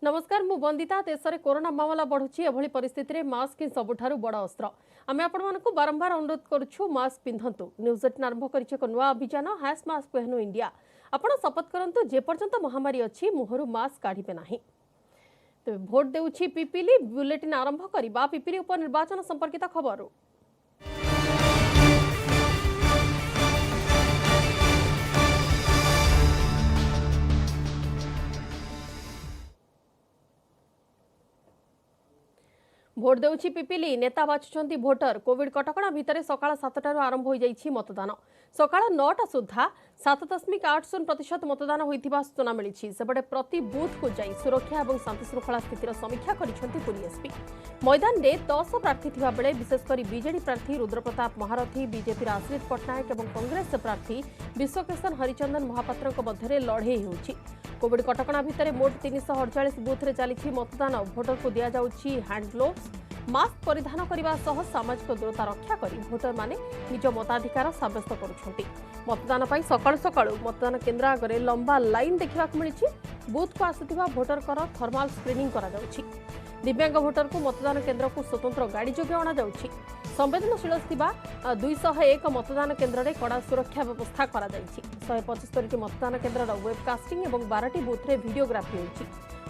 नमस्कार मु वंदिता देश में कोरोना मामला बढ़ुची एभली परिस्थिति में मास्क ही सबुठारु बड़ अस्त्र आम आपण बारंबार अनुरोध करुछु मास्क पिंधंतु न्यूज 18 आरंभ कर नुआ अभियान हैश मास्क पहनु इंडिया आपण शपथ करंतु जे पर्यंत महामारी अच्छी मुहरु मास्क काढ़िबे नाही तेज भोट देउछि पिपिली बुलेटिन आरंभ करबा पिपिली उपनिर्वाचन संपर्कित खबर। भोट देउछि पिपिली नेता बाछुछंती भोटर कोविड कटकणा भितर सकाळ 7टारु आरंभ हो जाइछि मतदान सकाळ 9टा सुधा 7.80% मतदान होइथिबा सूचना मिलिछि सेबडे प्रति बूथ को जाई सुरक्षा और शांति श्रृंखला स्थितिर समीक्षा करिसंती पुलिस एसपी मैदान रे 10 प्रार्थी थिबा बेले विशेषकर बीजेडी प्रार्थी रुद्रप्रताप महारथी बीजेपी आश्रित पटनायक और कांग्रेस प्रार्थी विश्वकेशन हरिचंदन महापात्र मध्य लड़े होउछि कोविड कटकणा भितर मोट 348 बूथ रे चली मतदान भोटर को दिया जाउछि हैंड ग्लोव्स मास्क परिधान करने सह सामाजिक दूरता रक्षा कर भोटर माने निज मताधिकार सब्यस्त करुछंती मतदान पाई सकाळु सकाळु मतदान केन्द्र आगे लंबा लाइन देखा मिली बूथ को आसुथिबा भोटर थर्माल स्क्रीनिंग करा जाउछि दिव्यांग भोटर को मतदान केन्द्र को स्वतंत्र गाड़ी जोगे अणा जाउछि संवेदनशील 201 मतदान केन्द्र में कड़ा सुरक्षा व्यवस्था करा जाइछि 175 मतदान केन्द्र वेबकास्टिंग और 12टी बूथ रे वीडियोग्राफी होइछि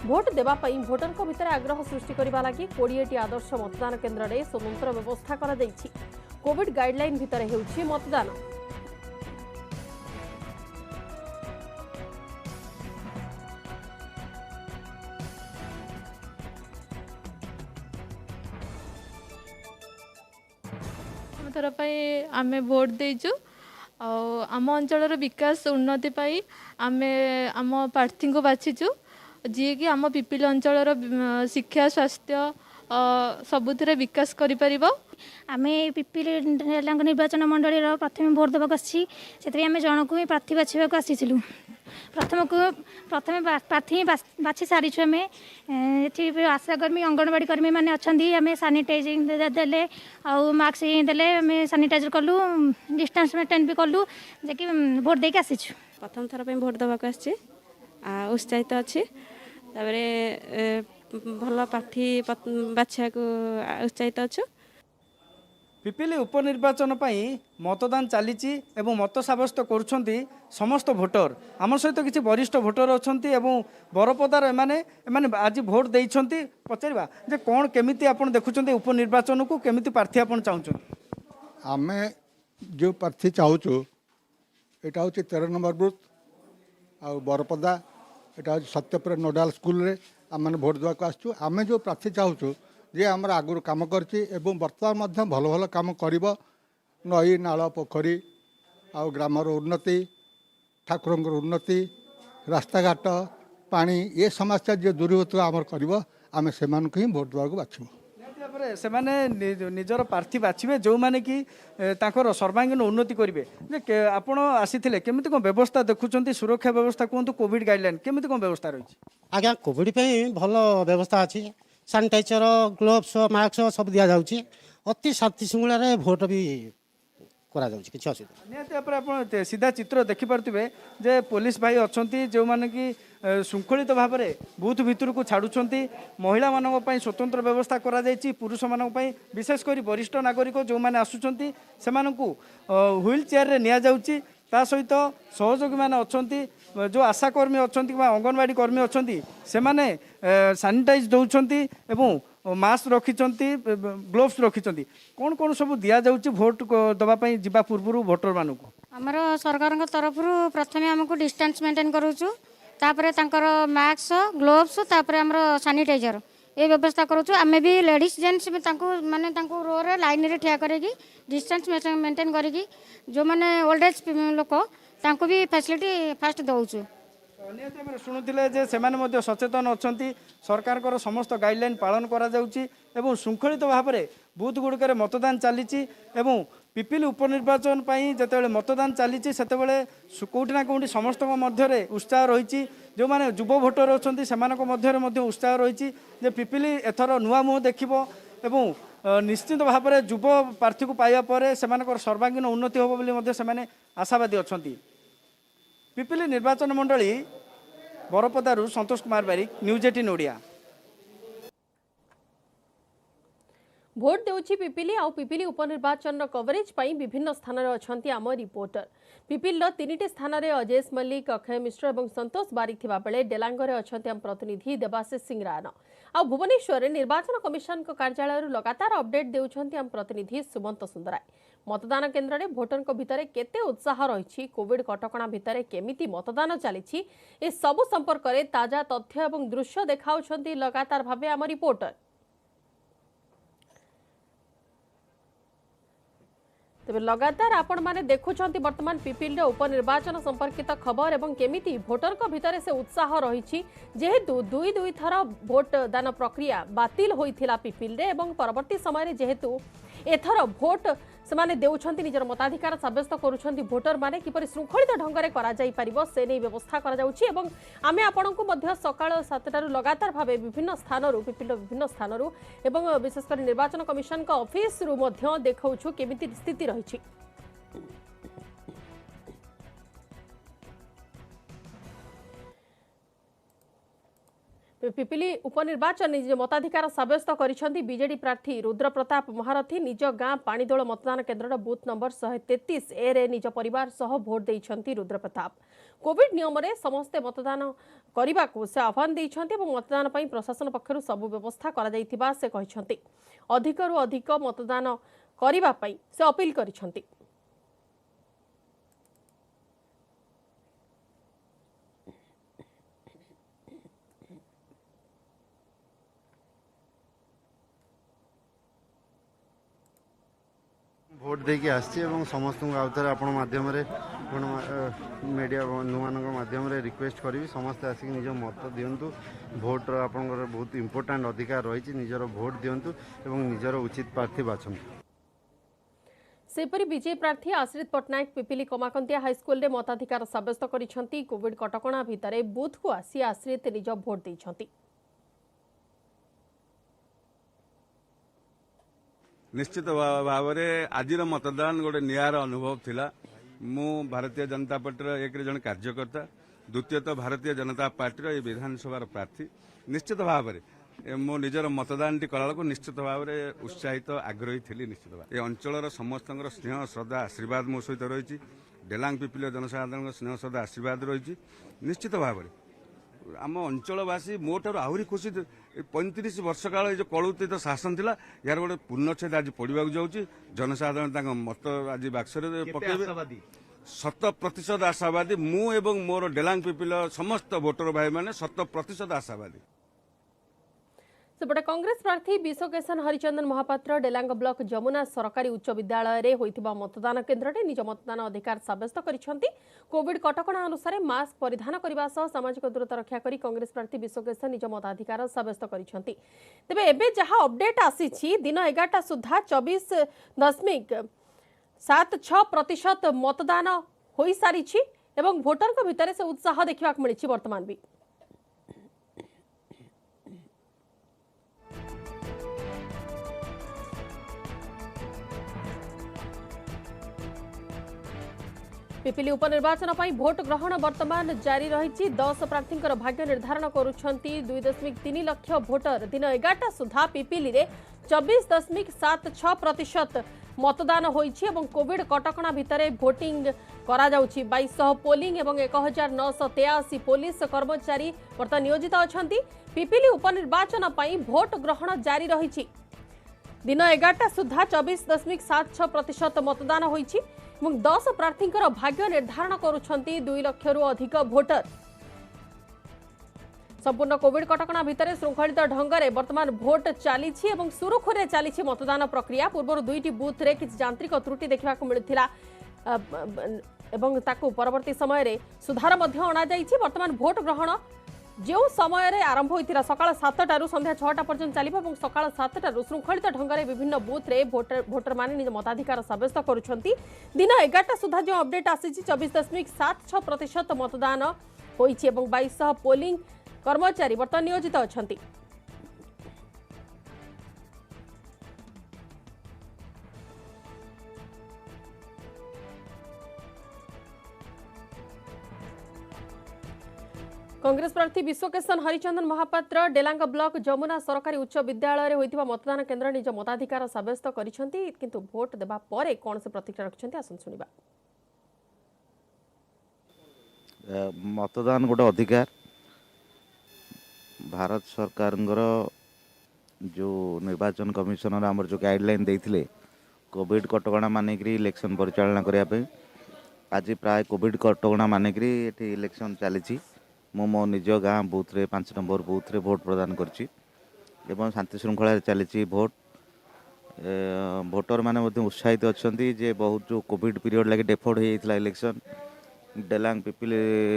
भोट देवाई भोटर भितर आग्रह सृष्टि करने लगी 20टी आदर्श मतदान केन्द्र में स्वतंत्र व्यवस्था करा जाइछि कोविड गाइडलाइन भितर हेउछि मतदान थर आम भोट देचु आम अंचल विकास उन्नति पाई आम आम प्रार्थी को बाछीचु जी कि आम पिपिल अंचल शिक्षा स्वास्थ्य सबुथिरे विकास करिपारिब आमे पिपिल निर्वाचन मंडली प्रथम भोट देवाक आम जनक ही प्रार्थी बाछा आसीलु प्रथम प्रार्थी बाछी सारी आम ये आशाकर्मी अंगनवाड़ी कर्मी मैंने अच्छा आम सानिटाइजिंग देले आउ मास्क देले आम सानिटाइजर कलु डिस्टेंस मेंटेन भी कलु जे भोट देके आसीचु प्रथम थर भोट देवाक उत्साहित अच्छी भल प्रार्थी बाछा को उत्साहित अच्छु पिपिली उपनिर्वाचन मतदान चली मत सब्यस्त करुँच समस्त भोटर आम सहित किसी वरिष्ठ भोटर अच्छा बरपदार एमाने आज भोट देइछंती पचारिबा जे कौन केमिति आपण देखुछंती उपनिर्वाचन को केमिति प्रार्थी आपण चाहुछन आमे जो प्रार्थी चाहूँ यहाँ हूँ 13 नंबर बूथ आ बरपदा यहाँ हूँ सत्यपुर नोडाल स्कूल रे आम भोट देवाक आसचु आमे जो प्रार्थी चाहूँ जे आमर आगुरी कम बर्तमान भल भल कम कर नई नाल पोखरी आ ग्रामर उन्नति ठाकुर उन्नति रास्ताघाट पानी ये समस्या जो दूरीभूत आमर कर आम से ही भोट देवाक बाछू से निजर प्रार्थी बाछे जो मैंने कि सर्वांगीन उन्नति करेंगे जे आपण आसी केमी कौन व्यवस्था देखुं सुरक्षा व्यवस्था कहतु कोविड गाइडलाइन केमी कौन व्यवस्था रही आज्ञा कोविड भल व्यवस्था अच्छी सानिटाइजर ग्लोव्स मास्क सब दि जाऊँगी अति शांति श्रृंखला भोट भी करा किसी असुविधा निहती सीधा चित्र देखिपे जे पुलिस भाई अच्छा जो मैंने कि श्रृंखलित भाव में बूथ भितर को छाड़ुंट महिला मानक स्वतंत्र व्यवस्था करा पुरुष मानक विशेषकर वरिष्ठ नागरिक जो मैंने आसुंच से व्हील चेयर रे निया जाउची ता सहित सहयोगी मैंने अच्छा जो आशाकर्मी अच्छा अंगनवाड़ी कर्मी अच्छा से मैंने सानिटाइज दौरान एवं मास्क रखिंट ग्लोव्स रखिंट कौन कौन सब दि जाऊँगी भोट दवाई जावा पूर्व भोटर मानक आमर सरकार तरफ प्रथम आमको डिस्टेंस मेंटेन करूँ तापर मास्क ग्लोव्स तापर आमर सानिटाइजर ये व्यवस्था करूँ आम भी लेडीज जेन्ट्स माने रो रे लाइन रे ठिया करके डिस्टेंस मेंटेन करके जो मैंने ओल्ड एज लोक तांको भी फैसिलिटी फास्ट दौचु निहती शुणुले जे से सचेतन अच्छा सरकार समस्त गाइडलाइन पालन करा जाउची एवं श्रृंखलित भाव में बूथ गुड़िक मतदान चली पिपिली उपनिर्वाचन जिते मतदान चली कौटिना कौटी समस्त उत्साह रही जो मैंने युव भोटर अच्छा से उत्साह रही पिपिली एथर नुआ मुह देखिबो एवं निश्चित भाव में युव प्रार्थी को पाइबा पर से सर्वांगीन उन्नति हो बोली से आशावादी अच्छा पिपिली निर्वाचन मंडली बरपदारू संतोष कुमार बारिक, न्यूज 18 ओडिया। भोट देउछि पिपिली आउ पिपिली उपनिर्वाचन कवरेज पाई विभिन्न स्थान रे अछंती आम रिपोर्टर। पिपिल 3टी स्थान रे अजेश मल्लिक, अक्षय मिश्र और संतोष बारिक थिबा बेले डेलांग रे अछंती आम प्रतिनिधि देवाशीष सिंह राणा। आ भुवनेश्वर रे निर्वाचन कमिशन कार्यालय लगातार अपडेट देउछंती आम प्रतिनिधि सुमंत सुंदराय। मतदान केन्द्र रे भोटर भितर केते उत्साह रही, कोविड कटकणा भितर केमिति मतदान चली, ए सबु संपर्क में ताजा तथ्य और दृश्य देखाउछंती लगातार भावे आम रिपोर्टर। तेज लगातार आपण माने देखुछंती वर्तमान पिपिल उपनिर्वाचन संपर्कित खबर एवं केमिति भोटर भितर से उत्साह रही, जेहेतु दुई थर भोट दान प्रक्रिया बातिल होइथिला पिपिल रे एवं परवर्ती समय जेहेतु एथर भोट से देउछंती निजर मताधिकार सब्यस्त करुछंती भोटर माने किपरि श्रृंखलित ढंग से करा जाई परिबो से नै व्यवस्था करा जाउछि एवं आमे आपणको मध्य सकाळ 7टारु लगातार भावे विभिन्न स्थानरु पिपिल विभिन्न स्थानरु एवं विशेषकर निर्वाचन कमिशन का ऑफिस रु मध्य देखौछु केमिति स्थिति रहिछि। पिपिली उपनिर्वाचन निज मताधिकार सब्यस्त करिसेंती बीजेडी प्रार्थी रुद्र प्रताप महारथी निज गाँ पाणीदोल मतदान केन्द्र बूथ नंबर 133 ए रे निज परिवार सह भोट देइछंती रुद्र प्रताप। कोविड नियम रे समस्ते मतदान करने को से आह्वान देइछंती एवं मतदान पई प्रशासन पक्षरु सब व्यवस्था करा जाइथिबा से कहिछंती। अधिकरु अधिक मतदान करिबा पई से अपील करिछंती। भोट देके आसी समस्त आउथरे आपण माध्यम मीडिया नुमान माध्यम रिक्वेस्ट करी समस्ते आसिक निज मत दिंतु। भोट आपंकर बहुत इंपोर्टाट अधिकार रही, निजर भोट दिंतु एवं निजर उचित प्रार्थी बाछंतु। सेपरी विजय प्रार्थी आश्रित पट्टनायक पिपिली कमाकंतिया हाईस्कूल रे मताधिकार सब्यस्त करिसेंती। कोविड कटकणा भितर बूथ को आसी आश्रित निज भोट देइछंती। निश्चित भाव में आज मतदान गोटे नियार अनुभव थिला। मु भारतीय जनता पार्टी एक जन कार्यकर्ता, द्वितीयतः भारतीय जनता पार्टी विधानसभा प्रार्थी। निश्चित भाव में मो निजर मतदान टी कला निश्चित भाव में उत्साहित आग्रही थी। निश्चित भाव ये अंचल समस्त स्नेह श्रद्धा आशीर्वाद मो सहित रही, डेलांग पिपिल जनसाधारण स्नेह श्रद्धा आशीर्वाद रही। निश्चित भाव में आम अंचलवासी मोटर आहरी खुशी 35 वर्ष काल जो कलुषित शासन थिला यार गोटे पूर्णच्छेद आज पड़ा जाऊँगी। जनसाधारण मत आज बाक्स पकड़े 100% आशावादी मु एवं मोर डेलांग पिपिल समस्त भोटर भाई मैंने 100% आशावादी। सेपटे कांग्रेस प्रार्थी विश्वकेशन हरिचंदन महापात्र डेलांग ब्लॉक जमुना सरकारी उच्च विद्यालय रे होइतिबा मतदान केन्द्र रे निज मतदान अधिकार सब्यस्त करिसेंती। कोविड कटकणा अनुसार मास्क परिधान करने सह सामाजिक दूरता रक्षा करी कांग्रेस प्रार्थी विश्वकेशन निज मताधिकार सब्यस्त करिसेंती। तेबे एबे जहां अपडेट आसीछि दिन 11टा सुधा 24.76% मतदान होई सारिछि एवं भोटर भितर से उत्साह देखा मिली वर्तमान भी। पिपिली उपनिर्वाचन पर भोट ग्रहण वर्तमान जारी रही। 10 प्रार्थी भाग्य निर्धारण करुछंती। 2.3 लाख भोटर दिन 11टा सुधा पिपिली रे 24.76% मतदान होइछि एवं कोविड कटकणा भितर भोटिंग करा जाउछि। 2200 पोलिंग एवं 1983 पुलिस कर्मचारी वर्तमान नियोजित अछंती। पिपिली उपनिर्वाचन पर भोट ग्रहण जारी रही। दिन 11टा सुधा 24.76% मतदान होइछि। 10 प्रार्थी भाग्य निर्धारण करुछंती 2 लाख अधिक भोटर। संपूर्ण कोविड कटकणा भितर श्रृंखलित ढंग से वर्तमान भोट चली सुरुखुरे चली मतदान प्रक्रिया। पूर्व 2टी बूथ रे किछि यांत्रिक त्रुटि देखा मिलता एवं ताकू परवर्ती समय रे सुधार मध्य अणा जाइछि। वर्तमान भोट ग्रहण जो समय रे आरंभ होइतिरा सकाळ 7टारू संध्या 6टा पर्यंत चलिबो एवं सकाळ 7टारू श्रृंखलित ढंग से विभिन्न बूथ रे भोटर माने निज मताधिकार सब्यस्त करुछंती। दिन 11टा सुधा जो अपडेट आसीछि 24.76% मतदान होइछि एवं 2200 पोलिंग कर्मचारी वर्तमान नियोजित अछंती। कांग्रेस प्रार्थी विश्वकेशन हरिचंदन महापात्र डेलांग ब्लॉक जमुना सरकारी उच्च विद्यालय होइतिबा मतदान केन्द्र निज मताधिकार साब्यस्त करिसेंती किंतु भोट देबा परे कोन से प्रतिक्रिया रखिसेंती आसन सुनिबा। मतदान गोटे अधिकार भारत सरकार जो निर्वाचन कमिशनर आमर जो गाइडलाइन देते कोविड कटकणा मानिक इलेक्शन परिचालना करने आज प्राय कोविड कटकणा मानिक इलेक्शन चली मो निज गाँ बूथ रे 5 नंबर बूथ रे भोट प्रदान करछि एवं शांति श्रृंखला चली भोट भोटर माने उत्साहित अच्छा जे बहुत जो कोविड पीरियड लगे डेफर्ड होता इलेक्शन डेलांग पिपिल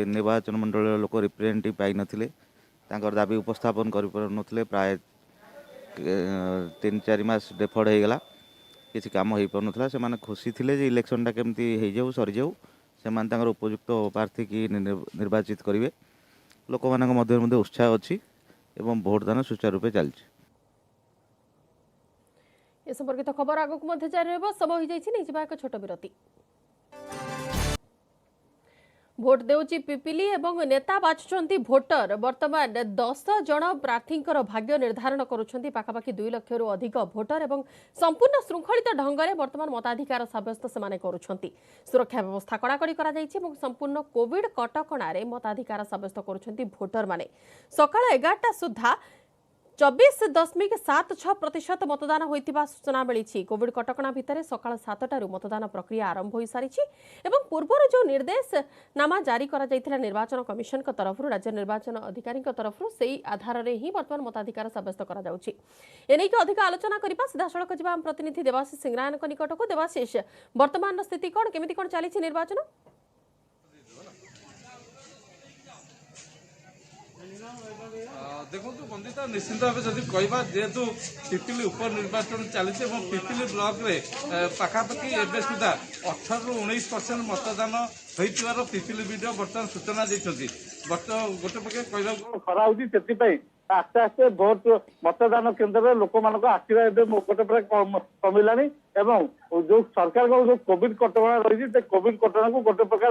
निर्वाचन मंडल लोक रिप्रेजेंटेटिव पाई नथिले तांकर दाबी उपस्थापन कर पारुनथिले प्राय 3-4 मास डेफर्ड हो गला किसी काम हो पारुनथला से माने खुशी थिले जे इलेक्शन टा केमती हो जाऊ सरी जाऊ से माने तांकर उपयुक्त प्रार्थी की निर्वाचित करिवे लोक मानक मध्य उत्साह अच्छी एवं भोटदान सुचारू रूपे चलछि। ए संपर्कित खबर आगक मध्य जारी रहबो समय हो जाइछि नै जिबा एक छोट विरति। भोट देउची पिपिली एवं नेता बाछुचंती भोटर वर्तमान 10 जन प्रार्थींकर भाग्य निर्धारण करुछंती पाखापाखि 2 लाख रु अधिक भोटर एवं संपूर्ण श्रृंखलित ढंगरे वर्तमान मताधिकार साब्यस्त सेमाने करुछंती। सुरक्षा व्यवस्था कड़ाकड़ी करा जाइछि एवं संपूर्ण कोविड कटकणारे मताधिकार साब्यस्त करुछंती भोटर माने। सकाळ 11टा सुद्धा 24.76% मतदान होइतिबा सूचना मिली। कोविड कटकणा भितर सकाळ 7टारू मतदान प्रक्रिया आरंभ हो सारी एवं पूर्वर जो निर्देश नामा जारी करा जाइथिला निर्वाचन कमिशन का तरफ राज्य निर्वाचन अधिकारी तरफ से आधार रे ही वर्तमान मताधिकार साब्यस्त करा जाउछि। एनै के अधिक आलोचना करिबा सीधा सड़क जिबा हम प्रतिनिधि देवाशीष सिंगरायन को निकट को। देवाशीष, वर्तमान स्थिति कोन केमिति कोन चली निर्वाचन? देखो बंदिता निश्चित भाव जब कह जेहेतु पिपिली उपनिर्वाचन चली पिपिली ब्लॉक रे पाखापाखि एवं सुधा 18 ରୁ 19% मतदान होइतिबार पिपिली वीडियो बर्तमान सूचना देइछथि। गोटे पके कहला खरा होती से आस्ते आस्ते भोट मतदान केन्द्र में लोक मान आसवा गोटे प्रकार कमिलानी एवं जो सरकार जो कोविड कटकणा रही कोविड कटकणा को गोटे प्रकार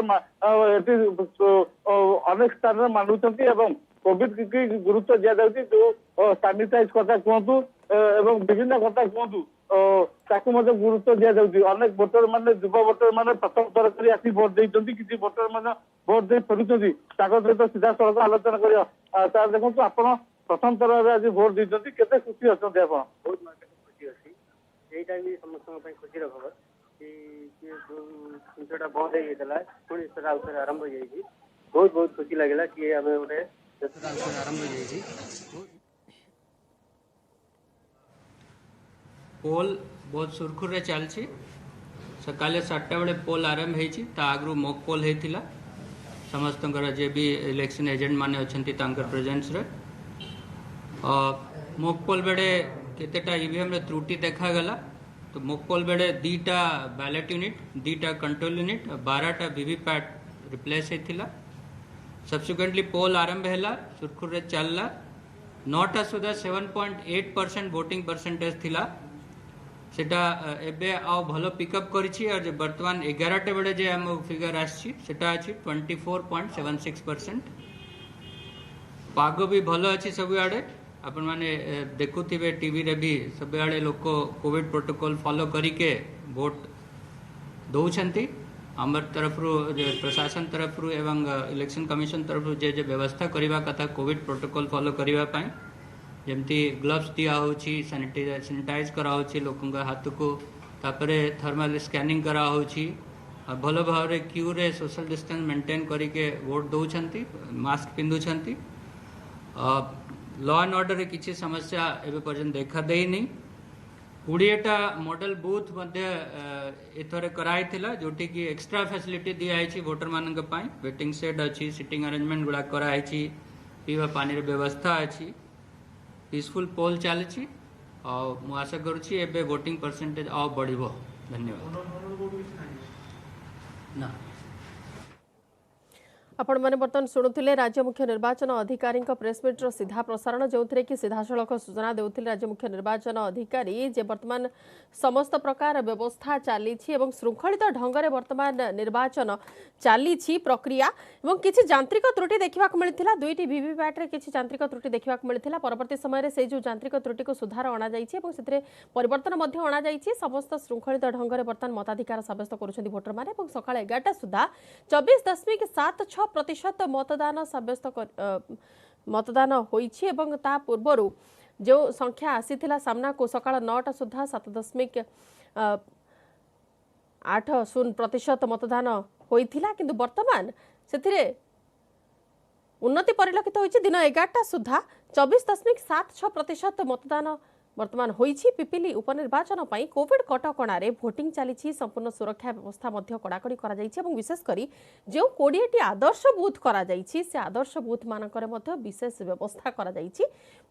अनेक स्थान में मानुंट एवं कोविड की गुरुत्व दि जाऊँगी जो सानिटाइज कथा कहतु एवं विभिन्न कथा कहतु ताकू गुरुत्व दि जाऊँगी। अनेक भोटर माने युव भोटर माने प्रथम थर कर आसी भोट देइछंती किछि भोटर माने भोट दे फेरुछंती ताको सहित सीधा सड़क आलोचना करिया। सर देखंतु आपण प्रथम थर आज भोट देइछंती केते खुशी अछंती आपण? बहुत खुशी अछि एटा भी समस्त पय खुशी खबर कि जिनटा बंद हो जाइला पुणी सेटा आउथरे आरंभ हो जाइछि। बहुत बहुत खुशी लागला कि हमें गोटे आरंभ हो जाइछि। पोल बहुत सुरखुर चलछि। सकाले 7टा बेले पोल आरंभ होइछि ता आगु मॉक पोल हेतिला समस्त जे भी इलेक्शन एजेंट माने अछंती तांकर प्रेजेंस रे मॉक पोल बेले केतेटा ईवीएम रे त्रुटि देखा गला। तो मॉक पोल बेले 2टा बैलेट यूनिट 2टा कंट्रोल यूनिट 12टा वीवीपैट रिप्लेस हेतिला। सब्सिक्वेंटली पोल आरंभ है सुरखुर रे चलला 9टा सुधा 7.8% वोटिंग परसेंटेज थिला सेटा एबे आ भलो पिकअप करिछि और जे वर्तमान 11टा बेले जे हम फिगर आछि सेटा अछि 24.76%। पाग भी भलो अछि सब आडे अपन माने देखुथिबे टीवी रे भी सब आडे लोक कोविड प्रोटोकॉल फॉलो करिके वोट दउछंती। आमर तरफ प्रशासन तरफ एवं इलेक्शन कमिशन तरफ जे व्यवस्था करने कथा कोविड प्रोटोकॉल फॉलो करने जमती ग्लव्स दिया होची सैनिटाइज करा होची लोकों का हाथ को तापरे थर्मल स्कैनिंग करा होची भल भाव क्यू रे सोशल डिस्टेंस मेंटेन करके वोट दौरान मास्क पिंधुंट। लॉ एंड ऑर्डर किसी समस्या एवं पर्यंत देखा दे नहीं। 20टा मॉडल बूथ एथर कराई जोटी की एक्स्ट्रा फैसिलिटी दिखाई वोटर मान वेटिंग सेट अच्छी सिटिंग अरेंजमेंट गुड़ा कराई पीवा पानी रे व्यवस्था अच्छी पीसफुल पोल चली मु आशा करुँची एबे वोटिंग परसेंटेज आ बढ़िबो। धन्यवाद। ना आपण मैंने बर्तमान शुणुले राज्य मुख्य निर्वाचन अधिकारी प्रेसमिट्र सीधा प्रसारण जो कि सीधासख सूचना देउथिले राज्य मुख्य निर्वाचन अधिकारी जे वर्तमान समस्त प्रकार व्यवस्था चली श्रृंखलित ढंग से वर्तमान निर्वाचन चली प्रक्रिया और किसी यांत्रिक त्रुटि देखा मिलता दुईटी वीवीपैट रे किसी यांत्रिक त्रुटि देखा मिलता परवर्ती समय से जो यांत्रिक त्रुटि को सुधार अणाई परिवर्तन अणाई समस्त श्रृंखलित ढंग से बर्तमान मताधिकार सब्यस्त कर भोटर मैंने सका 11टा सुधा 24.76% मतदान सब्यस्त मतदान होइछि एवं ता पूर्व जो संख्या आसीथिला सामना को सकाळ 9टा सुधा 7.80% मतदान होइथिला किंतु वर्तमान सेथिरे उन्नति परिलक्षित होइछि दिन 11टा सुधा 24.76% मतदान वर्तमान होइछि पिपिली उपनिर्वाचन पई कोविड कटकणारे भोटिंग चली संपूर्ण सुरक्षा व्यवस्था मध्य कड़ाकड़ी करा जाइछि एवं विशेष करी जो 20टी आदर्श बूथ करा जाइछि से आदर्श बूथ मानकरे मध्य विशेष व्यवस्था करा जाइछि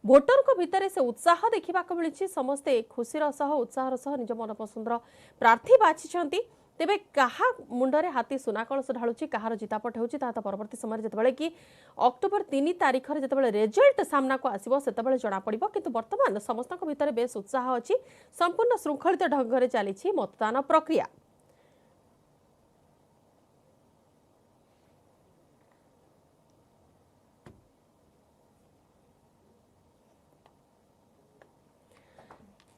भोटर को भितरे से उत्साह देखिबा को मिलिछि समस्ते खुशीर सह उत्साहर सह निज मनपसंदर प्रार्थी बाछिछंती तेबे कहा मुंडरे हाथी सुना कलश ढालुची कहार जितापट होउची ता परवर्ती समय जेतबेले कि अक्टोबर 3 तारिख रे जेतबेले रिजल्ट सामना को आसीबो सेतबेले जणा पड़िबो किंतु वर्तमान समस्तक भितरे बेस उत्साह अछि संपूर्ण श्रृंखलित ढंग रे चलीछि मतदान प्रक्रिया।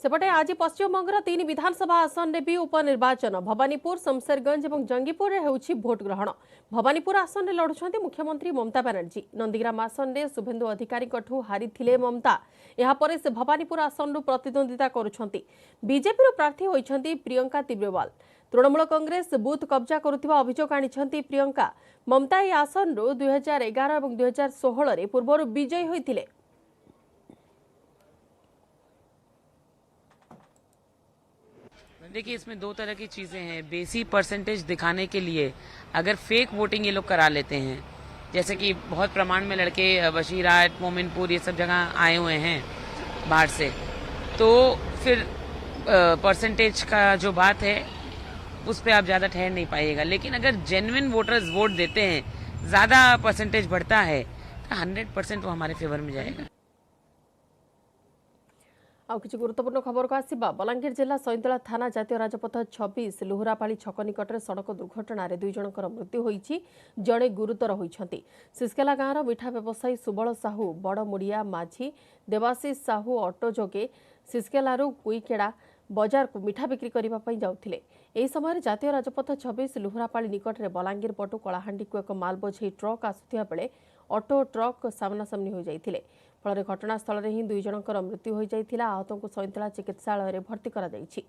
सेपटे आज पश्चिमबंगर 3 विधानसभा आसन में भी उपनिर्वाचन भवानीपुर शमशेरगंज और जंगीपुर में होउछि भोट ग्रहण। भवानीपुर आसन में लड़ुछंती मुख्यमंत्री ममता बनर्जी नंदीग्राम आसन में शुभेन्दु अधिकारी हारिथिले ममता यापर से भवानीपुर आसन प्रतिद्वंदिता करुछंती। बीजेपी प्रार्थी होइछंती प्रियंका तिब्रेवाल तृणमूल कांग्रेस बूथ कब्जा करुथिबा अभियोग आनिछंती प्रियंका ममता यह आसन 2011 और 2016 रे पूर्व विजयी होइथिले। देखिए इसमें दो तरह की चीज़ें हैं। बेसी परसेंटेज दिखाने के लिए अगर फेक वोटिंग ये लोग करा लेते हैं, जैसे कि बहुत प्रमाण में लड़के बशीराट मोमिनपुर ये सब जगह आए हुए हैं बाहर से, तो फिर परसेंटेज का जो बात है उस पर आप ज़्यादा ठहर नहीं पाइएगा। लेकिन अगर जेन्युइन वोटर्स वोट देते हैं, ज़्यादा परसेंटेज बढ़ता है तो 100% वो हमारे फेवर में जाएगा। आउ किछि गुरुत्वपूर्ण खबर को आसिबा बलांगीर जिला सैंतला थाना जातीय राजपथ 26 लुहुरापाली छक निकट सड़क दुर्घटना दुई जनकर मृत्यु होइछि जड़े गुरुतर होइछंती। सिस्केला गाँवर मिठा व्यवसायी सुबल साहू बड़मुड़िया माझी देवाशीष साहू ऑटो जोगे सिस्केलारू कुईकेड़ा बजार को मिठा बिक्री करने जाउथिले। एही समय जातीय राजपथ 26 लुहुरापाली निकट में बलांगीर पटु कलाहांडी को एक माल बोझे ट्रक आसुथिबा बेले ऑटो ट्रक सामनासामनी हो जाइथिले। फल घटनास्थल में ही दुई जनकर मृत्यु हो जाइथिला। आहतों को सैंतला चिकित्सालय में भर्ती करा जाइछि।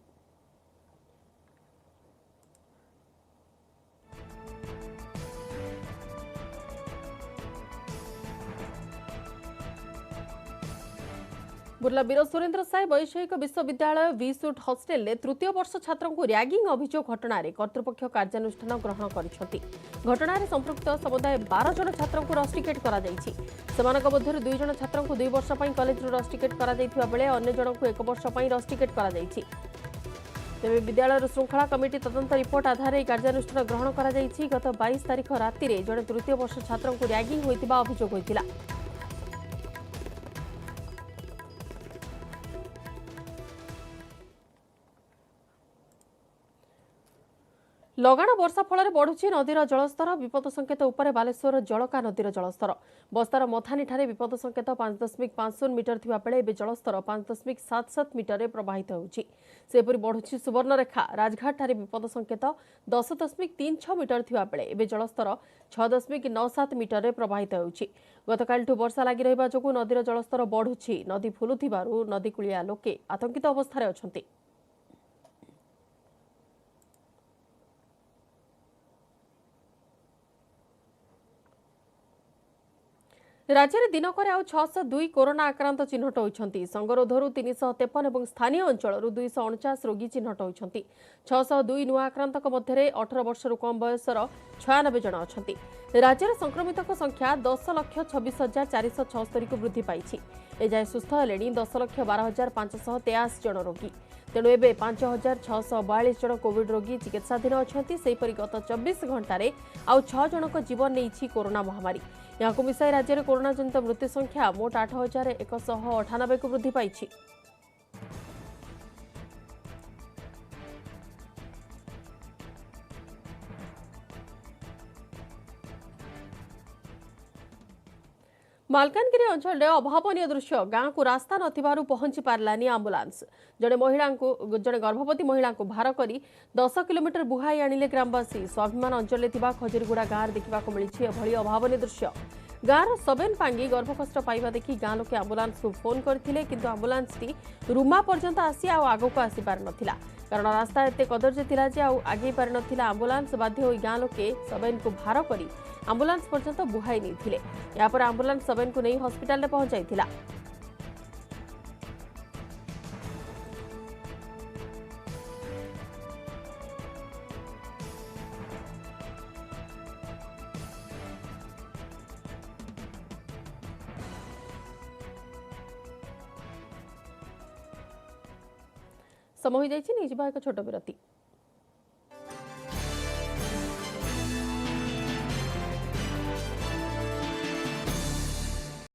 बुर्ला वीर सुरेन्द्र साय वैषयिक विश्वविद्यालय विसुट हॉस्टेल में तृतीय वर्ष छात्रों को रैगिंग अभियोग घटना कर्तृपक्ष कार्यानुष्ठान ग्रहण करिसेंति। घटना संपृक्त समुदाय 12 जन छात्रों को रस्टिकेट करा जाइछि। सेमानक मध्यरु 2 जन छात्रों को 2 वर्ष पई कॉलेज रो रस्टिकेट करा जाइथिबा बेले अन्य जन को 1 वर्ष पई रस्टिकेट करा जाइछि। तेबे विद्यालय श्रृंखला कमिटी तदंत रिपोर्ट आधार में कार्यानुष्ठान ग्रहण करा जाइछि। गत 22 तारिख राति रे जने तृतीय वर्ष छात्रों को रैगिंग होइतिबा अभियोग होइतिला। लगाण वर्षा फल बढ़ुछि नदीर जलस्तर। विपद संकेत उपर बालेश्वर जलका नदीर जलस्तर। बस्तार मथानी ठारे विपद संकेत 5.50 मीटर थिबा बेले एबे जलस्तर 5.77 मीटर प्रवाहित होउछि। सेपरि बढ़ुछि सुवर्णरेखा राजघाट ठारे विपद संकेत 10.36 मीटर थिबा बेले एबे जलस्तर 6.97 मीटर प्रवाहित होउछि। गतकालठु वर्षा लागि रहिबा जोगु नदीर जलस्तर बढ़ुछि। नदी फुलुथिबारु नदीकुलिया लोके आतंकित अवस्थारे अछंती। राज्य में दिनक आउ 602 कोरोना आक्रांत चिन्हट होती। संगरोधर 353 और स्थानीय अंचल 249 रोगी चिन्हट होती। 602 नुआ आक्रांत मध्य 18 वर्ष कम बयसर 96 जन अच्छा। राज्य में संक्रमित संख्या 10,26,476 को वृद्धि पाई। एजाए सुस्थ हेले 10,12,583 जन रोगी। तेणु एबे 5642 जन कोविड रोगी चिकित्साधीन अछंती। सेहीपरि गत 24 घंटे आउ 6 जनक जीवन नेइछि कोरोना महामारी। यहाँ मिसाई राज्य में कोरोना जनित मृत्यु संख्या मोट 8198 को वृद्धि पाइछि। मालकानगिरी अंचल अभावन दृश्य गाँव को रास्ता नथिबारु पहुंची पारलानी आंबुलांस। जड़े गर्भवती महिला को भार करी 10 किलोमीटर बुहाई आनिले ग्रामवासी। स्वाभिमान अंचल खजुरीगुड़ा गाँव देखा मिली एभली अभावन दृश्य। गाँवर सबेन पांगी गर्भकष्ट पाइबा देखि गाँ लोके आंबुलांस को फोन करथिले, किंतु आंबुलांसटी रूमा पर्यंत आसी आगक आसी पार नथिला। कारण रास्ता एते कदर्य थिला जे आगे पार नथिला। आंबुलांस बाध्य होई गाँ लोके सबेन को भार करी आंबुलांस पर्यंत बुहाई नहीं। यापर आंबुलांस सबेन को नहीं हॉस्पिटल पहुंचाई। समय हो जाइछि, नहीं एक छोट विरति।